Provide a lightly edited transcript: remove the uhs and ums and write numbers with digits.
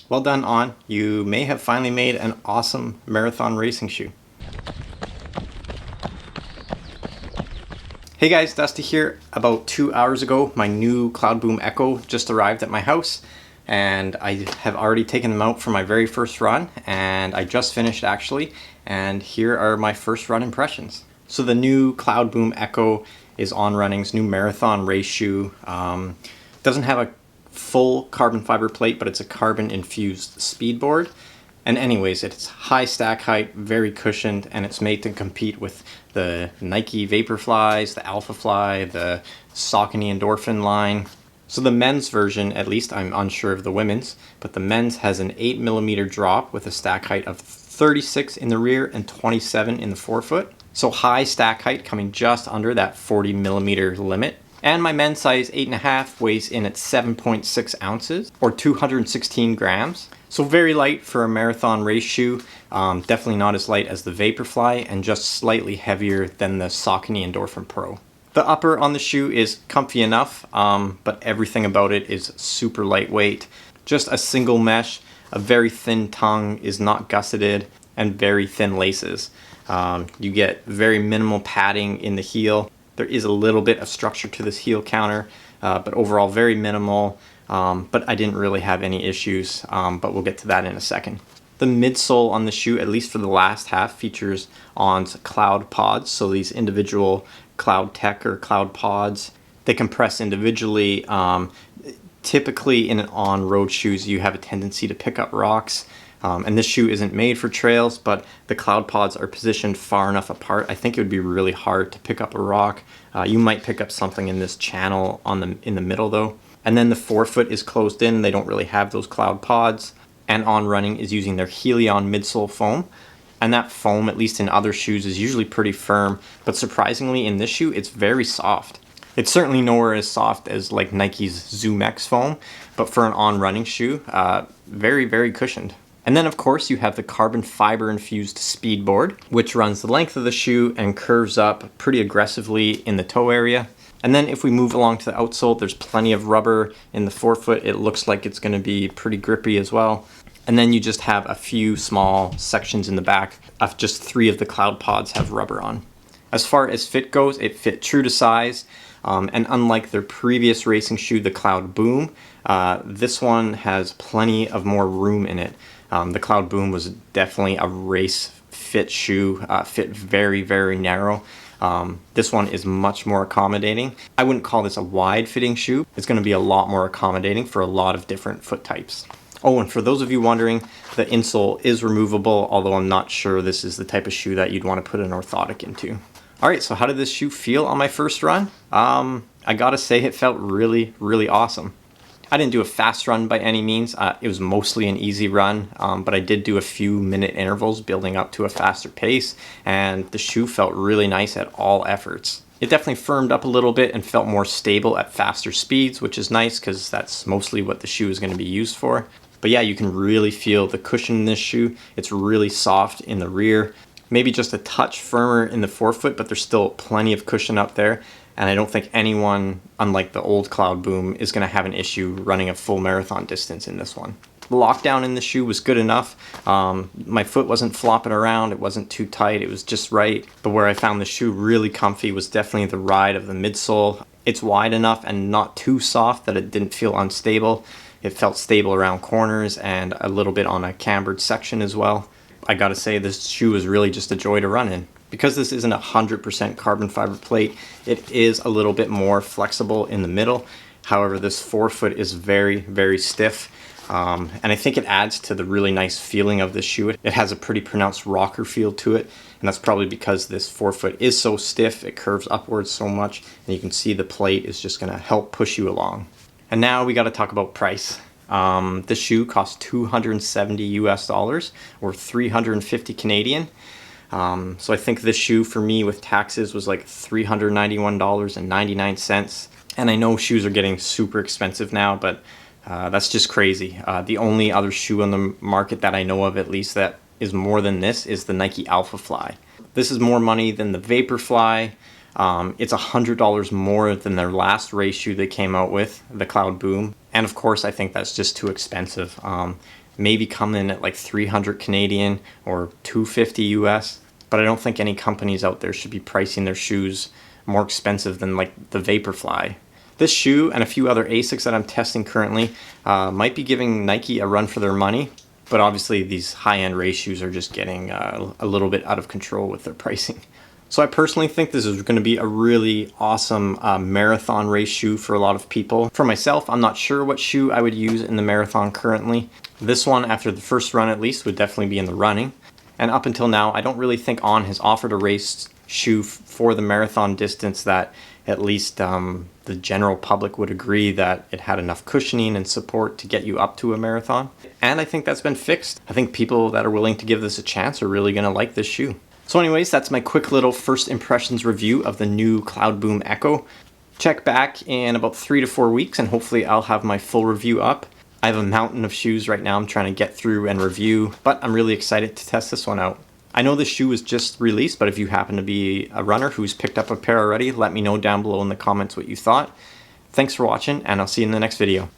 Well done, On. You may have finally made an awesome marathon racing shoe. Hey guys, Dusty here. About 2 hours ago, my new Cloudboom Echo just arrived at my house, and I have already taken them out for my very first run, and I just finished actually, and here are my first run impressions. So the new Cloudboom Echo is On Running's new marathon race shoe. Doesn't have a full carbon fiber plate, but it's a carbon infused speed board. And anyways, it's high stack height, very cushioned, and it's made to compete with the Nike Vaporflies, the Alpha Fly, the Saucony Endorphin line. So the men's version, at least I'm unsure of the women's, but the men's has an 8mm drop with a stack height of 36 in the rear and 27 in the forefoot. So high stack height, coming just under that 40mm limit. And my men's size 8.5 weighs in at 7.6 ounces or 216 grams. So very light for a marathon race shoe. Definitely not as light as the Vaporfly and just slightly heavier than the Saucony Endorphin Pro. The upper on the shoe is comfy enough, but everything about it is super lightweight. Just a single mesh, a very thin tongue, is not gusseted, and very thin laces. You get very minimal padding in the heel. There is a little bit of structure to this heel counter, but overall very minimal, but I didn't really have any issues, but we'll get to that in a second. The midsole on the shoe, at least for the last half, features On's Cloud Pods, so these individual Cloud Tech or Cloud Pods. They compress individually. Typically in On road shoes you have a tendency to pick up rocks. And this shoe isn't made for trails, but the Cloud Pods are positioned far enough apart. I think it would be really hard to pick up a rock. You might pick up something in this channel in the middle though. And then the forefoot is closed in. They don't really have those Cloud Pods. And On Running is using their Helion midsole foam. And that foam, at least in other shoes, is usually pretty firm. But surprisingly, in this shoe, it's very soft. It's certainly nowhere as soft as like Nike's Zoom X foam, but for an On Running shoe, very, very cushioned. And then of course you have the carbon fiber infused speed board, which runs the length of the shoe and curves up pretty aggressively in the toe area. And then if we move along to the outsole, there's plenty of rubber in the forefoot. It looks like it's going to be pretty grippy as well. And then you just have a few small sections in the back of just 3 of the Cloud Pods have rubber on. As far as fit goes, it fit true to size. And unlike their previous racing shoe, the Cloudboom, this one has plenty of more room in it. The Cloudboom was definitely a race fit shoe, fit very, very narrow. This one is much more accommodating. I wouldn't call this a wide fitting shoe. It's going to be a lot more accommodating for a lot of different foot types. Oh, and for those of you wondering, the insole is removable, although I'm not sure this is the type of shoe that you'd want to put an orthotic into. Alright, so how did this shoe feel on my first run? I gotta say it felt really, really awesome. I didn't do a fast run by any means. It was mostly an easy run, but I did do a few minute intervals building up to a faster pace, and the shoe felt really nice at all efforts. It definitely firmed up a little bit and felt more stable at faster speeds, which is nice because that's mostly what the shoe is going to be used for. But yeah, you can really feel the cushion in this shoe. It's really soft in the rear. Maybe just a touch firmer in the forefoot, but there's still plenty of cushion up there. And I don't think anyone, unlike the old Cloudboom, is going to have an issue running a full marathon distance in this one. The lockdown in the shoe was good enough. My foot wasn't flopping around. It wasn't too tight. It was just right. But where I found the shoe really comfy was definitely the ride of the midsole. It's wide enough and not too soft that it didn't feel unstable. It felt stable around corners and a little bit on a cambered section as well. I gotta say, this shoe is really just a joy to run in. Because this isn't 100% carbon fiber plate, it is a little bit more flexible in the middle. However, this forefoot is very, very stiff. And I think it adds to the really nice feeling of this shoe. It has a pretty pronounced rocker feel to it. And that's probably because this forefoot is so stiff, it curves upwards so much. And you can see the plate is just gonna help push you along. And now we gotta talk about price. This shoe cost $270 US or 350 Canadian. So I think this shoe for me with taxes was like $391.99. And I know shoes are getting super expensive now, but that's just crazy. The only other shoe on the market that I know of, at least, that is more than this is the Nike Alpha Fly. This is more money than the Vaporfly. It's $100 more than their last race shoe they came out with, the Cloudboom. And of course, I think that's just too expensive. maybe come in at like 300 Canadian or 250 US. But I don't think any companies out there should be pricing their shoes more expensive than like the Vaporfly. This shoe and a few other ASICs that I'm testing currently might be giving Nike a run for their money, but obviously these high-end race shoes are just getting a little bit out of control with their pricing. So I personally think this is going to be a really awesome marathon race shoe for a lot of people. For myself, I'm not sure what shoe I would use in the marathon currently. This one, after the first run at least, would definitely be in the running. And up until now, I don't really think On has offered a race shoe for the marathon distance that at least the general public would agree that it had enough cushioning and support to get you up to a marathon. And I think that's been fixed. I think people that are willing to give this a chance are really going to like this shoe. So anyways, that's my quick little first impressions review of the new Cloudboom Echo. Check back in about 3 to 4 weeks and hopefully I'll have my full review up. I have a mountain of shoes right now I'm trying to get through and review, but I'm really excited to test this one out. I know this shoe was just released, but if you happen to be a runner who's picked up a pair already, let me know down below in the comments what you thought. Thanks for watching, and I'll see you in the next video.